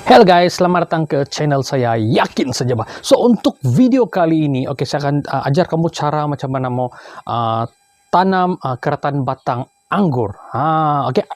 Hello guys, selamat datang ke channel saya Yakin Saja Bah. So untuk video kali ini, saya akan ajar kamu cara macam mana mau tanam keratan batang anggur.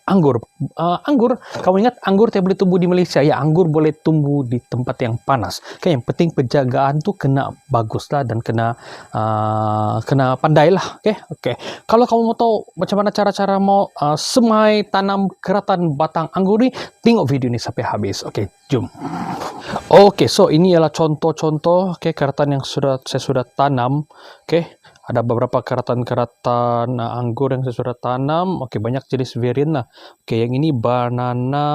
Anggur. Anggur, kamu ingat anggur tidak boleh tumbuh di Malaysia ya? Anggur boleh tumbuh di tempat yang panas. Yang penting penjagaan tuh kena bagus lah dan kena pandai lah. Kalau kamu mau tahu macam mana cara-cara mau semai tanam keratan batang anggur ni, tengok video ini sampai habis. Jom. So ini adalah contoh-contoh keratan yang saya sudah tanam. Ada beberapa keratan-keratan anggur yang saya sudah tanam. Banyak jenis varian lah. Yang ini banana.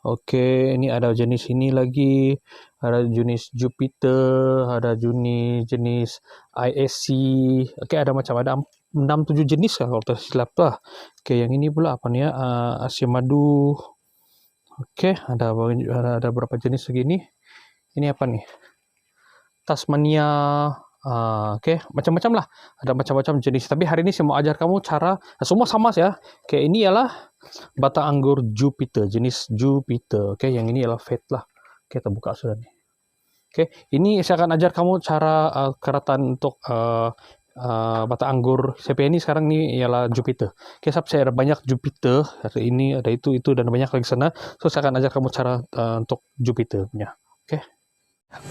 Ini ada jenis ini lagi. Ada jenis Jupiter, ada jenis ISC. Ada 6-7 jenis lah kalau tak silap lah. Yang ini pula apa ni ya? Asia Madu. Ada berapa jenis segini. Ini apa nih? Tasmania. Macam-macam lah. Ada macam-macam jenis. Tapi hari ini saya mau ajar kamu cara, semua sama ya. Ini ialah batang anggur Jupiter, jenis Jupiter. Yang ini ialah fat lah. Kita buka sudah nih. Ini saya akan ajar kamu cara keratan untuk batang anggur. Saya ini sekarang ini ialah Jupiter. Saya ada banyak Jupiter. Ada ini, ada itu dan banyak lagi sana. So saya akan ajar kamu cara untuk Jupiter punya.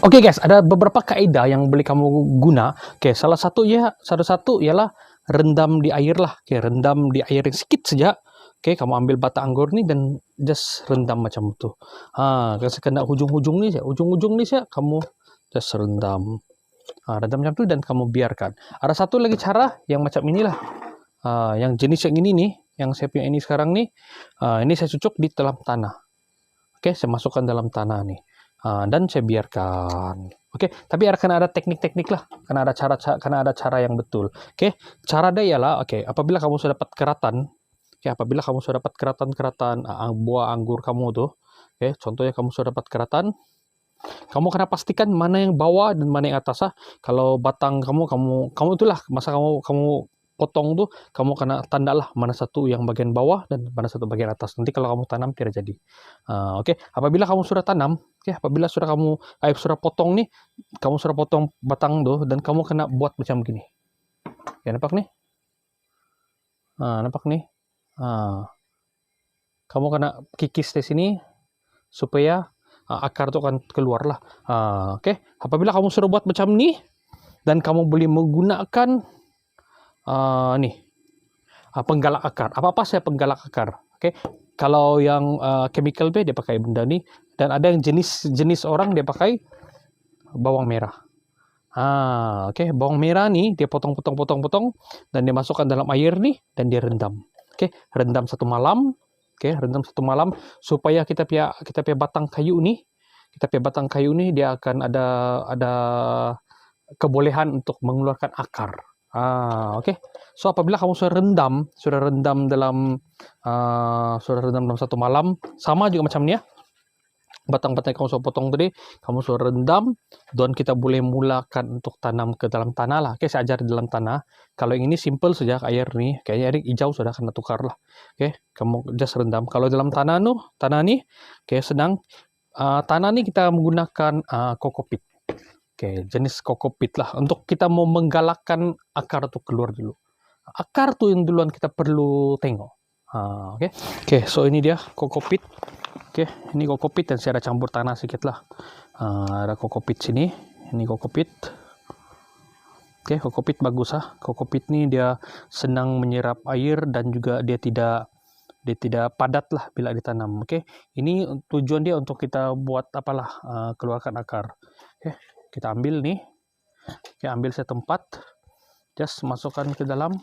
Guys, ada beberapa kaidah yang boleh kamu guna. Salah satu ialah rendam di air lah. Rendam di air yang sedikit saja. Kamu ambil batang anggur ni dan just rendam macam tu. Kalau kena hujung-hujung ni kamu just rendam. Rendam macam tu dan kamu biarkan. Ada satu lagi cara yang macam inilah. Yang jenis yang ini nih, yang saya punya ini sekarang nih, ini saya cucuk di dalam tanah. Saya masukkan dalam tanah nih. Dan saya biarkan. Tapi kena ada teknik-teknik lah. Kena ada cara yang betul. Cara dia ialah, apabila kamu sudah dapat keratan, apabila kamu sudah dapat keratan buah anggur kamu tuh, contohnya kamu sudah dapat keratan, kamu kena pastikan mana yang bawah dan mana yang atas lah. Kalau batang kamu itulah masa kamu potong tuh, kamu kena tanda lah mana satu yang bagian bawah dan mana satu bagian atas. Nanti kalau kamu tanam tidak jadi. Apabila kamu sudah tanam, apabila sudah kamu sudah potong nih, kamu sudah potong batang tuh dan kamu kena buat macam gini. Nampak nih? Nampak nih? Kamu kena kikis di sini supaya akar itu akan keluar lah. Apabila kamu sudah buat macam ni dan kamu boleh menggunakan penggalak akar. Apa-apa saya penggalak akar. Kalau yang chemical dia pakai benda ni, dan ada yang jenis orang dia pakai bawang merah. Bawang merah ni dia potong dan dia masukkan dalam air ni dan dia rendam. Rendam 1 malam. Rendam 1 malam supaya kita punya batang kayu ni, dia akan ada kebolehan untuk mengeluarkan akar. So apabila kamu sudah rendam dalam 1 malam, sama juga macam ni ya. Batang-batang kamu sudah potong tadi, kamu sudah rendam dan kita boleh mulakan untuk tanam ke dalam tanah lah. Saya ajar di dalam tanah. Kalau yang ini simple saja air ni, kayaknya air hijau sudah kena tukar lah. Kamu just rendam. Kalau dalam tanah ni, senang. Tanah ni kita menggunakan kokopit. Jenis kokopit lah untuk kita mau menggalakkan akar itu keluar dulu. Akar tuh yang duluan kita perlu tengok. So ini dia kokopit. Ini kokopit dan saya ada campur tanah sedikit lah. Ada kokopit sini. Ini kokopit. Kokopit bagus lah. Kokopit ni dia senang menyerap air dan juga dia tidak padat lah bila ditanam. Ini tujuan dia untuk kita buat apalah, keluarkan akar. Kita ambil nih. Ambil setempat. Just masukkan ke dalam.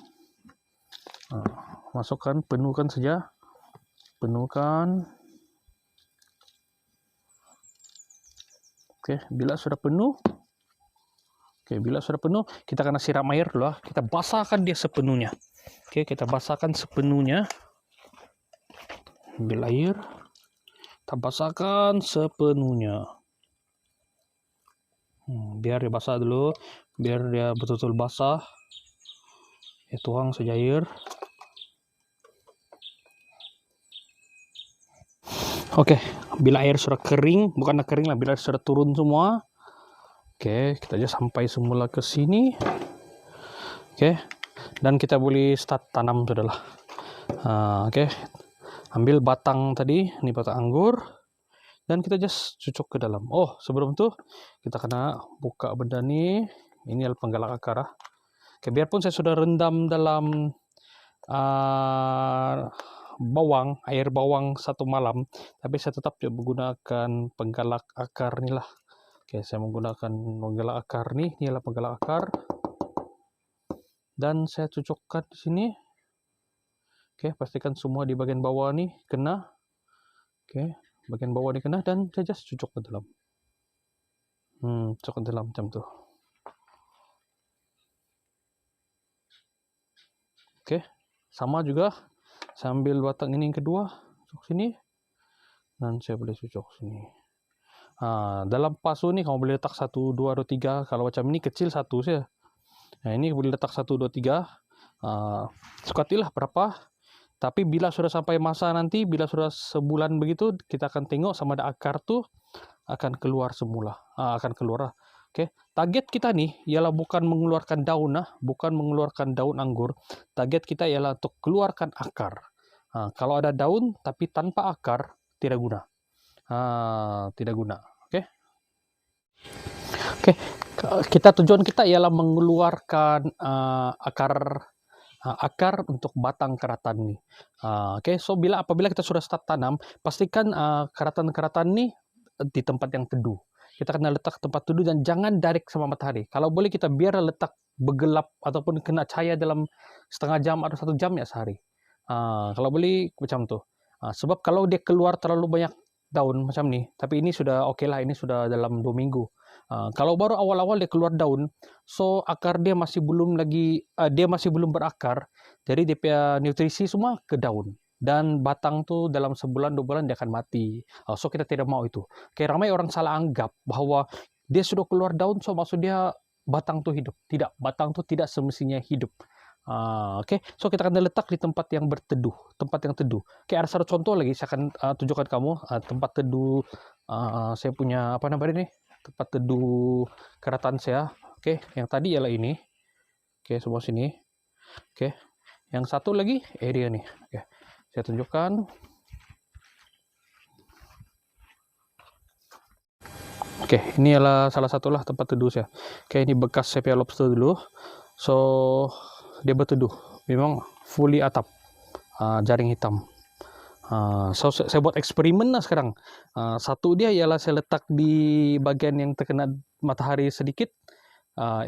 Masukkan, penuhkan saja. Penuhkan. Bila sudah penuh. Bila sudah penuh, kita kena siram air dulu lah. Kita basahkan dia sepenuhnya. Kita basahkan sepenuhnya. Ambil air. Kita basahkan sepenuhnya. Biar dia basah dulu, biar dia betul-betul basah. Tuang saja air. bila air sudah kering, bukan kering lah, bila air sudah turun semua, oke, kita aja sampai semula ke sini. Oke, dan kita boleh start tanam sudahlah. Oke, ambil batang tadi, ini batang anggur, dan kita just cucuk ke dalam. Oh, sebelum tuh kita kena buka benda nih. Ini adalah penggalak akar. Oke, biarpun saya sudah rendam dalam air bawang 1 malam, tapi saya tetap menggunakan penggalak akar nih lah. Oke, saya menggunakan penggalak akar nih. Ini adalah penggalak akar, dan saya cucukkan di sini. Oke, pastikan semua di bagian bawah nih kena. Oke, bagian bawah ini kena, dan saya just cucuk ke dalam. Cucuk ke dalam macam tuh. Oke, sama juga saya ambil batang ini yang kedua, cucuk sini, dan saya boleh cucuk sini. Dalam pasu nih kamu boleh letak 1, 2, atau 3. Kalau macam ini kecil 1 saja. Nah, ini boleh letak 1, 2, 3. Sukatilah berapa. Tapi bila sudah sampai masa nanti, bila sudah sebulan begitu, kita akan tengok sama ada akar tuh akan keluar semula. Akan keluar. Oke, target kita nih ialah bukan mengeluarkan daun, bukan mengeluarkan daun anggur. Target kita ialah untuk keluarkan akar. Kalau ada daun tapi tanpa akar, tidak guna. Tidak guna. Oke. Oke, tujuan kita ialah mengeluarkan akar untuk batang keratan nih. Oke, so apabila kita sudah start tanam, pastikan keratan-keratan nih di tempat yang teduh. Kita kena letak tempat teduh dan jangan direct sama matahari. Kalau boleh kita biar letak bergelap ataupun kena cahaya dalam setengah jam atau 1 jam ya sehari. Kalau boleh macam tuh. Sebab kalau dia keluar terlalu banyak daun macam ni, tapi ini sudah oke lah, ini sudah dalam 2 minggu. Kalau baru awal-awal dia keluar daun, so akar dia masih belum berakar, jadi dia punya nutrisi semua ke daun. Dan batang tuh dalam sebulan 2 bulan dia akan mati. So kita tidak mau itu. Kayak ramai orang salah anggap bahwa dia sudah keluar daun, so maksud dia batang tuh hidup. Tidak, batang tuh tidak semestinya hidup. Oke, so kita akan letak di tempat yang berteduh, tempat yang teduh. Kayak ada satu contoh lagi, saya akan tunjukkan kamu tempat teduh. Saya punya apa namanya ini? Tempat teduh keratan saya. Oke, yang tadi ialah ini. Oke, semua sini. Oke, yang satu lagi area nih. Oke, saya tunjukkan. Oke, ini adalah salah satulah tempat teduh saya. Oke, ini bekas saya punya lobster dulu. So dia berteduh, memang fully atap, jaring hitam. So saya buat eksperimen lah sekarang. Satu dia ialah saya letak di bagian yang terkena matahari sedikit.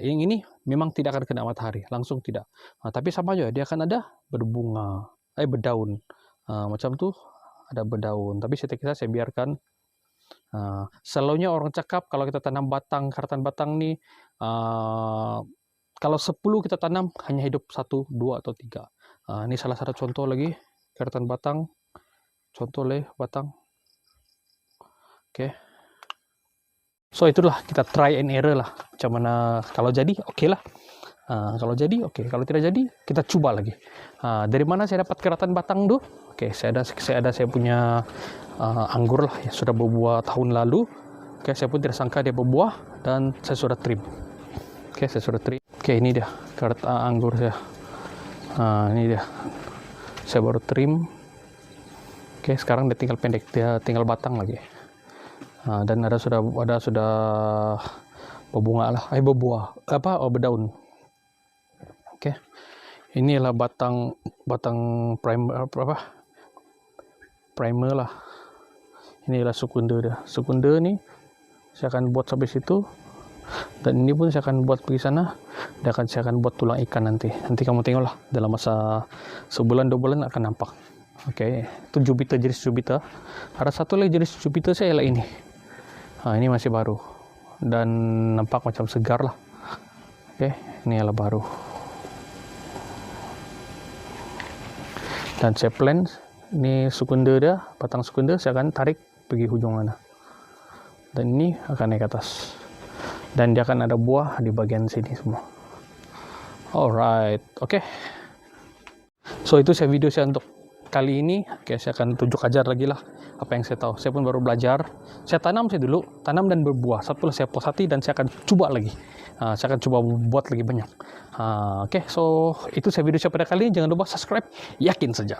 Yang ini memang tidak akan kena matahari, langsung tidak. Tapi sama aja, dia akan ada berbunga, berdaun. Macam tuh ada berdaun. Tapi setelah saya biarkan. Selalunya orang cakap kalau kita tanam keratan batang nih, kalau 10 kita tanam hanya hidup 1, 2, atau 3. Ini salah satu contoh lagi keratan batang. Contoh batang. Oke. So itulah kita try and error lah. Macam mana kalau jadi oke lah. Kalau jadi oke, kalau tidak jadi kita coba lagi. Dari mana saya dapat keratan batang tuh? Oke, saya punya anggur lah yang sudah berbuah tahun lalu. Oke, saya pun tidak sangka dia berbuah dan saya sudah trim. Oke, saya sudah trim. Oke, ini dia anggur saya. Ini dia. Saya baru trim. Oke, sekarang dia tinggal pendek, dia tinggal batang lagi. Dan sudah berbunga lah, berbuah. Berdaun. Oke. Inilah batang primer lah. Inilah sekunder dia. Sekunder ni saya akan buat sampai situ. Dan ini pun saya akan buat pergi sana. Saya akan buat tulang ikan nanti. Nanti kamu tengoklah dalam masa sebulan 2 bulan akan nampak. Oke, itu jenis Jupiter. Ada satu lagi jenis Jupiter saya ialah ini. Ini masih baru dan nampak macam segar lah. Oke, ini adalah baru. Dan saya plan ini sekunder dia, batang sekunder saya akan tarik pergi hujung mana. Dan ini akan naik ke atas. Dan dia akan ada buah di bagian sini semua. Alright, oke. So itu video saya untuk kali ini. Oke, saya akan tunjuk ajar lagi lah apa yang saya tahu. Saya pun baru belajar. Saya tanam dulu, tanam dan berbuah. Satulah saya puas hati dan saya akan coba lagi. Saya akan coba buat lagi banyak. Oke, so itu saya video saya pada kali ini. Jangan lupa subscribe, yakin saja.